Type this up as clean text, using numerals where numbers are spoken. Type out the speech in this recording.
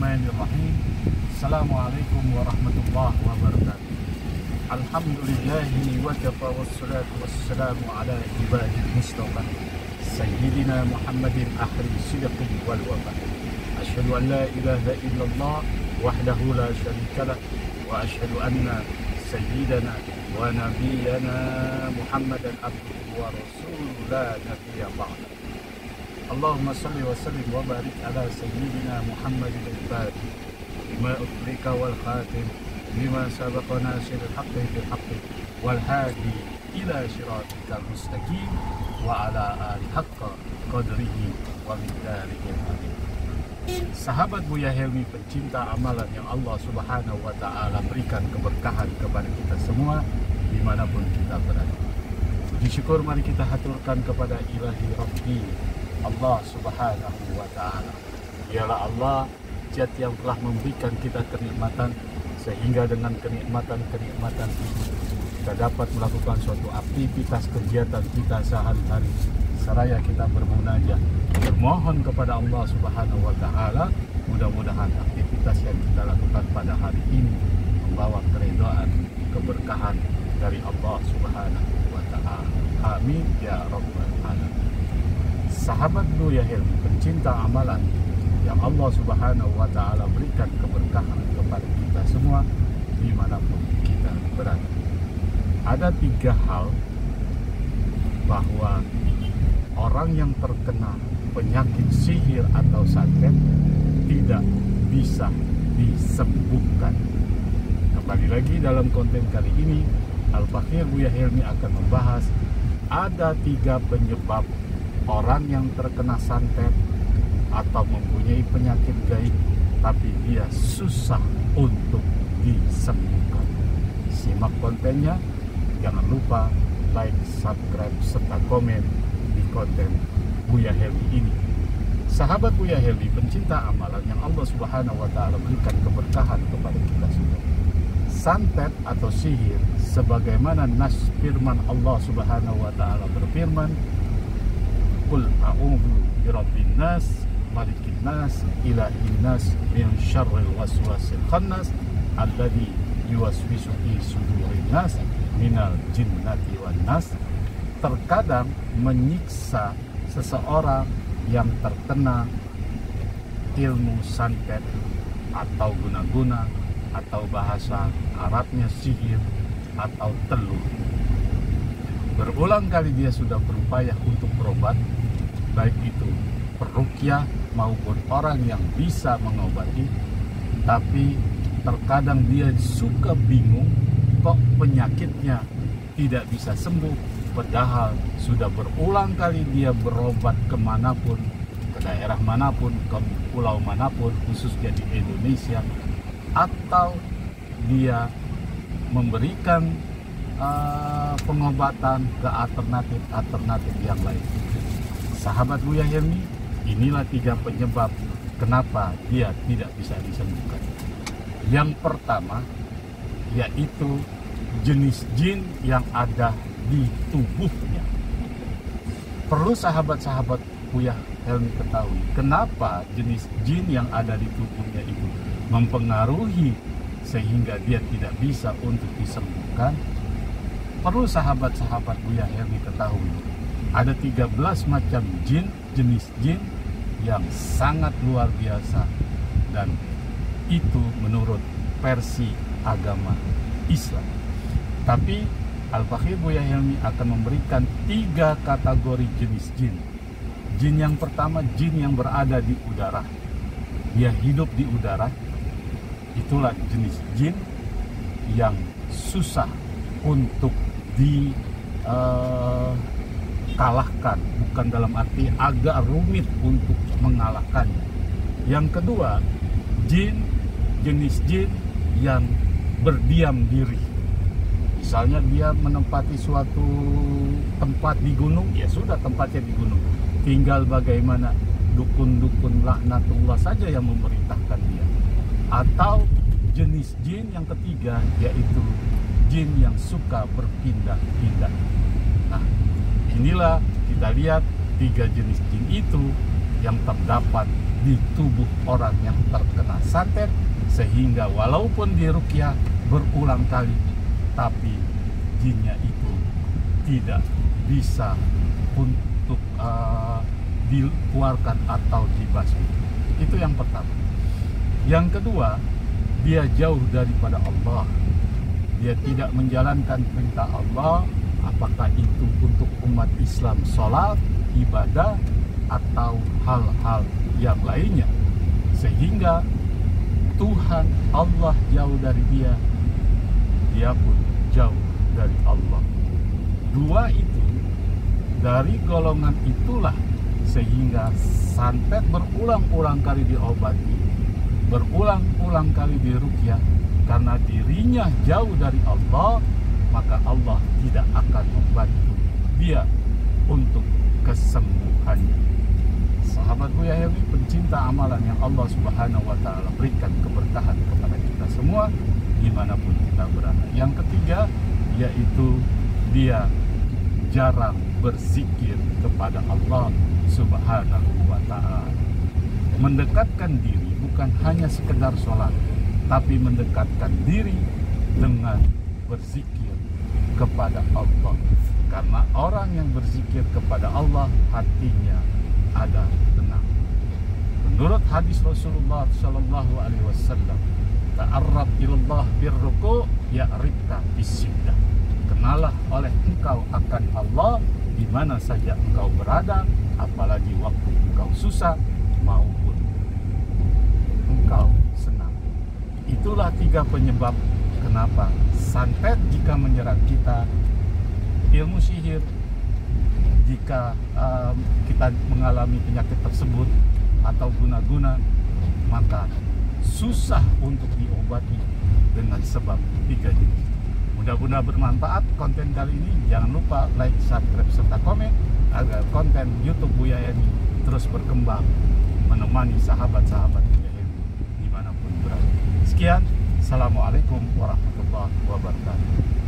Bismillahirrahmanirrahim. Assalamualaikum warahmatullahi wabarakatuh. Alhamdulillahi wa kafa wassalatu wassalamu ala ibadil mustafa Sayyidina Muhammadin akhir sidqi wal wafa. Asyhadu an la ilaha illallah wahdahu la syarikalah wa asyhadu anna sayyidana wa nabiyyana Muhammadan abduhu wa rasuluhu la nabiyya ba'da. Allahumma salli wa sallim wa barik ala sayyidina Muhammadin al-Fatih lima utrika wal khatim lima sabaqa nasiril haqqi bil haqqi wal hadi ila siratikal mustaqim wa ala ali haqqa qadrihi wa miqdarihi azim. Sahabat Buya Helmi, pencinta amalan yang Allah Subhanahu wa Ta'ala berikan keberkahan kepada kita semua dimanapun kita berada. Puji syukur mari kita haturkan kepada Ilahi Rabbi Allah Subhanahu wa Ta'ala. Dialah Allah Zat yang telah memberikan kita kenikmatan, sehingga dengan kenikmatan itu kita dapat melakukan suatu aktivitas kegiatan kita sehari-hari, seraya kita bermunajat, bermohon kepada Allah Subhanahu wa Ta'ala. Mudah-mudahan aktivitas yang kita lakukan pada hari ini membawa keridhaan, keberkahan dari Allah Subhanahu wa Ta'ala. Amin ya rabbal alamin. Sahabat Buya Helmi, pencinta amalan yang Allah Subhanahu wa Ta'ala berikan keberkahan kepada kita semua dimanapun kita berada. Ada 3 hal bahwa orang yang terkena penyakit sihir atau santet tidak bisa disembuhkan. Kembali lagi dalam konten kali ini, Al-Fakir Buya Helmi akan membahas ada 3 penyebab orang yang terkena santet atau mempunyai penyakit gaib tapi dia susah untuk disembuhkan. Simak kontennya, jangan lupa like, subscribe, serta komen di konten Buya Helmi ini. Sahabat Buya Helmi, pencinta amalan yang Allah Subhanahu wa Ta'ala berikan keberkahan kepada kita semua. Santet atau sihir, sebagaimana nas firman Allah Subhanahu wa Ta'ala berfirman, Qul a'udzu birabbin nas, malikin nas, ilahin nas, min syarril waswasil khannas, alladzi yuwaswisu fi sudurin nas, minal jinnati wan nas. Terkadang menyiksa seseorang yang terkena ilmu santet atau guna-guna, atau bahasa Arabnya sihir atau telur. Berulang kali dia sudah berupaya untuk berobat, baik itu peruqyah maupun orang yang bisa mengobati, tapi terkadang dia suka bingung kok penyakitnya tidak bisa sembuh, padahal sudah berulang kali dia berobat kemanapun, ke daerah manapun, ke pulau manapun, khususnya di Indonesia, atau dia memberikan pengobatan ke alternatif yang lain. Sahabat Buya Helmi, inilah 3 penyebab kenapa dia tidak bisa disembuhkan. Yang pertama yaitu jenis jin yang ada di tubuhnya. Perlu sahabat-sahabat Buya Helmi ketahui kenapa jenis jin yang ada di tubuhnya itu mempengaruhi sehingga dia tidak bisa untuk disembuhkan. Perlu sahabat-sahabat Buya Helmi ketahui ada 13 macam jin, jenis jin yang sangat luar biasa, dan itu menurut versi agama Islam. Tapi Al-Fakir Buya Helmi akan memberikan 3 kategori jenis jin. Jin yang pertama, jin yang berada di udara. Dia hidup di udara. Itulah jenis jin yang susah untuk dikalahkan, bukan dalam arti agak rumit untuk mengalahkannya. Yang kedua, jenis jin yang berdiam diri. Misalnya dia menempati suatu tempat di gunung, ya sudah tempatnya di gunung. Tinggal bagaimana dukun-dukun laknatullah saja yang memerintahkan dia. Atau jenis jin yang ketiga yaitu jin yang suka berpindah-pindah. Nah, inilah kita lihat 3 jenis jin itu yang terdapat di tubuh orang yang terkena santet, sehingga walaupun diruqyah berulang kali, tapi jinnya itu tidak bisa untuk dikeluarkan atau dibasmi. Itu yang pertama. Yang kedua, dia jauh daripada Allah. Dia tidak menjalankan perintah Allah, apakah itu untuk umat Islam, sholat, ibadah, atau hal-hal yang lainnya, sehingga Tuhan Allah jauh dari dia, dia pun jauh dari Allah. Dua itu, dari golongan itulah sehingga santet berulang-ulang kali diobati, berulang-ulang kali diruqyah, karena dirinya jauh dari Allah, maka Allah tidak akan membantu dia untuk kesembuhannya. Sahabat Buya Helmi, pencinta amalan yang Allah Subhanahu wa Ta'ala berikan keberkahan kepada kita semua dimanapun kita berada. Yang ketiga, yaitu dia jarang berzikir kepada Allah Subhanahu wa Ta'ala. Mendekatkan diri bukan hanya sekedar sholat, tapi mendekatkan diri dengan berzikir kepada Allah. Karena orang yang berzikir kepada Allah, hatinya ada tenang. Menurut hadis Rasulullah Shallallahu Alaihi Wasallam, ta'arraf ilallah birruku ya'rifka bisiddah. Kenalah oleh engkau akan Allah di mana saja engkau berada, apalagi waktu engkau susah maupun engkau senang. Itulah tiga penyebab kenapa santet jika menyerang kita, ilmu sihir jika kita mengalami penyakit tersebut, atau guna-guna, maka susah untuk diobati dengan sebab tiga ini. Mudah-mudahan bermanfaat konten kali ini. Jangan lupa like, subscribe, serta komen agar konten YouTube Buya Helmi terus berkembang, menemani sahabat-sahabat Buya Helmi dimanapun berada. Sekian, Assalamualaikum warahmatullahi wabarakatuh.